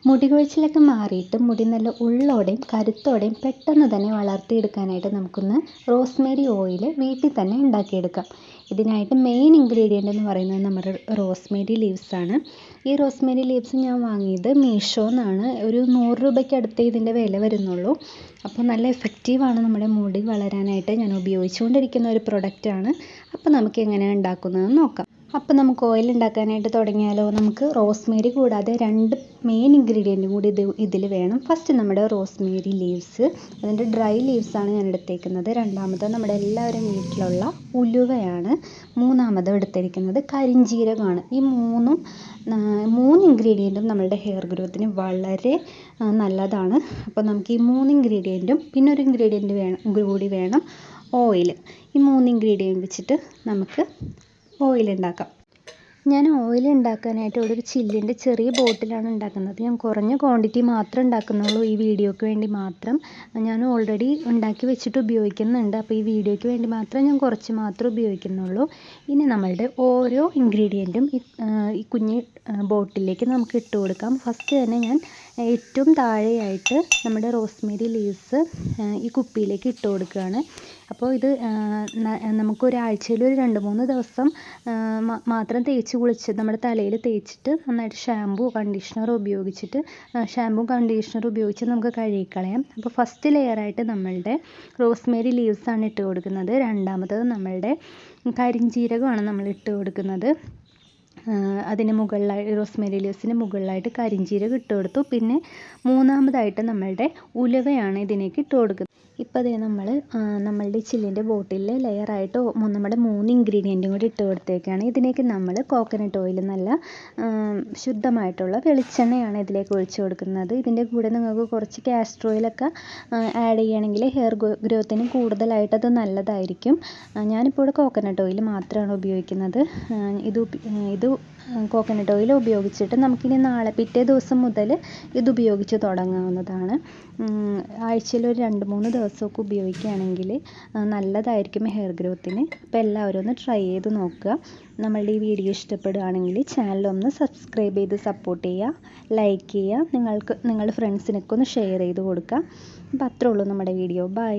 മുടി കൊഴിച്ചിലൊക്കെ മാറിയിട്ട് മുടി നല്ല ഉള്ളോടെയും കരുത്തോടെയും പെട്ടെന്ന് തന്നെ വളർത്തിയെടുക്കാനായിട്ട് നമുക്കൊന്ന് റോസ്മേരി ഓയിൽ വീട്ടിൽ തന്നെ ഉണ്ടാക്കിയെടുക്കാം. ഇതിനായിട്ട് മെയിൻ ഇൻഗ്രീഡിയൻ്റ് എന്ന് പറയുന്നത് നമ്മുടെ റോസ്മേരി ലീവ്സ് ആണ്. ഈ റോസ്മേരി ലീവ്സ് ഞാൻ വാങ്ങിയത് മീഷോന്നാണ്. ഒരു 100 രൂപയ്ക്ക് അടുത്തേ ഇതിൻ്റെ വില വരുന്നുള്ളൂ. അപ്പോൾ നല്ല എഫക്റ്റീവാണ് നമ്മുടെ മുടി വളരാനായിട്ട്. ഞാൻ ഉപയോഗിച്ചുകൊണ്ടിരിക്കുന്ന ഒരു പ്രൊഡക്റ്റാണ്. അപ്പോൾ നമുക്ക് എങ്ങനെയാണ് ഉണ്ടാക്കുന്നതെന്ന് നോക്കാം. അപ്പോൾ നമുക്ക് ഓയിൽ ഉണ്ടാക്കാനായിട്ട് തുടങ്ങിയാലോ. നമുക്ക് റോസ്മേരി കൂടാതെ 2 മെയിൻ ഇൻഗ്രീഡിയൻറ്റും കൂടി ഇതിൽ വേണം. ഫസ്റ്റ് നമ്മുടെ റോസ്മേരി ലീവ്സ്, അതിൻ്റെ ഡ്രൈ ലീവ്സാണ് ഞാൻ എടുത്തേക്കുന്നത്. രണ്ടാമത് നമ്മുടെ എല്ലാവരും വീട്ടിലുള്ള ഉലുവയാണ്. മൂന്നാമത് എടുത്തിരിക്കുന്നത് കരിഞ്ജീരകമാണ്. ഈ മൂന്ന് ഇൻഗ്രീഡിയൻറ്റും നമ്മളുടെ ഹെയർ ഗ്രോത്തിന് വളരെ നല്ലതാണ്. അപ്പോൾ നമുക്ക് ഈ 3 ഇൻഗ്രീഡിയൻറ്റും പിന്നെ ഒരു ഇൻഗ്രീഡിയൻറ്റ് കൂടി വേണം, ഓയിൽ. ഈ 3 ഇൻഗ്രീഡിയൻറ്റ് വെച്ചിട്ട് നമുക്ക് ഓയിൽ ഉണ്ടാക്കാം. ഞാൻ ഓയിൽ ഉണ്ടാക്കാനായിട്ട് ഇവിടെ ഒരു ചില്ലിൻ്റെ ചെറിയ ബോട്ടിലാണ് ഉണ്ടാക്കുന്നത്. ഞാൻ കുറഞ്ഞ ക്വാണ്ടിറ്റി മാത്രമേ ഉണ്ടാക്കുന്നുള്ളൂ, ഈ വീഡിയോയ്ക്ക് വേണ്ടി മാത്രം. ഞാൻ ഓൾറെഡി ഉണ്ടാക്കി വെച്ചിട്ട് ഉപയോഗിക്കുന്നുണ്ട്. അപ്പോൾ ഈ വീഡിയോയ്ക്ക് വേണ്ടി മാത്രം ഞാൻ കുറച്ച് മാത്രമേ ഉപയോഗിക്കുന്നുള്ളൂ. ഇനി നമ്മളുടെ ഓരോ ഇൻഗ്രീഡിയൻറ്റും ഈ കുഞ്ഞ് ബോട്ടിലേക്ക് നമുക്ക് ഇട്ട് കൊടുക്കാം. ഫസ്റ്റ് തന്നെ ഞാൻ ഏറ്റവും താഴെയായിട്ട് നമ്മുടെ റോസ്മേരി ലീവ്സ് ഈ കുപ്പിയിലേക്ക് ഇട്ട് കൊടുക്കുകയാണ്. അപ്പോൾ ഇത് നമുക്കൊരാഴ്ചയിൽ ഒരു 2-3 ദിവസം മാത്രം തേച്ച് കുളിച്ച് നമ്മുടെ തലയിൽ തേച്ചിട്ട് നന്നായിട്ട് ഷാമ്പൂ കണ്ടീഷണർ ഉപയോഗിച്ച് നമുക്ക് കഴുകിക്കളയാം. അപ്പോൾ ഫസ്റ്റ് ലെയറായിട്ട് നമ്മളുടെ റോസ്മേരി ലീവ്സാണ് ഇട്ട് കൊടുക്കുന്നത്. രണ്ടാമത്തത് നമ്മളുടെ കരിഞ്ജീരകമാണ് നമ്മൾ ഇട്ട് കൊടുക്കുന്നത്. അതിന് മുകളിലായി റോസ്മേരി ലീവ്സിന് മുകളിലായിട്ട് കരിഞ്ജീരകം ഇട്ട് കൊടുത്തു. പിന്നെ മൂന്നാമതായിട്ട് നമ്മളുടെ ഉലുവയാണ് ഇതിലേക്ക് ഇട്ട് കൊടുക്കുന്നത്. ഇപ്പോൾ അതേ നമ്മളുടെ ചില്ലിൻ്റെ ബോട്ടിലിൽ ലെയറായിട്ട് നമ്മുടെ 3 ഇൻഗ്രീഡിയൻറ്റും കൂടി ഇട്ട് കൊടുത്തേക്കാണ്. ഇതിലേക്ക് നമ്മൾ കോക്കനട്ട് ഓയിൽ, നല്ല ശുദ്ധമായിട്ടുള്ള വെളിച്ചെണ്ണയാണ് ഇതിലേക്ക് ഒഴിച്ച് കൊടുക്കുന്നത്. ഇതിൻ്റെ കൂടെ നിങ്ങൾക്ക് കുറച്ച് കാസ്റ്റർ ഓയിലൊക്കെ ആഡ് ചെയ്യുകയാണെങ്കിൽ ഹെയർ ഗ്രോത്തിന് കൂടുതലായിട്ട് അത് നല്ലതായിരിക്കും. ഞാനിപ്പോൾ ഇവിടെ കോക്കനട്ട് ഓയിൽ മാത്രമാണ് ഉപയോഗിക്കുന്നത്. ഇത് കോക്കനട്ട് ഓയിൽ ഉപയോഗിച്ചിട്ട് നമുക്കിനി പിറ്റേ ദിവസം മുതൽ ഇത് ഉപയോഗിച്ച് തുടങ്ങാവുന്നതാണ്. ആഴ്ചയിൽ ഒരു 2-3 ദിവസമൊക്കെ ഉപയോഗിക്കുകയാണെങ്കിൽ നല്ലതായിരിക്കും ഹെയർ ഗ്രോത്തിന്. അപ്പോൾ എല്ലാവരും ഒന്ന് ട്രൈ ചെയ്ത് നോക്കുക. നമ്മളുടെ ഈ വീഡിയോ ഇഷ്ടപ്പെടുകയാണെങ്കിൽ ചാനലൊന്ന് സബ്സ്ക്രൈബ് ചെയ്ത് സപ്പോർട്ട് ചെയ്യുക, ലൈക്ക് ചെയ്യുക, നിങ്ങളുടെ ഫ്രണ്ട്സിനൊക്കെ ഒന്ന് ഷെയർ ചെയ്ത് കൊടുക്കുക. അപ്പോൾ അത്രേ ഉള്ളൂ നമ്മുടെ വീഡിയോ. ബൈ.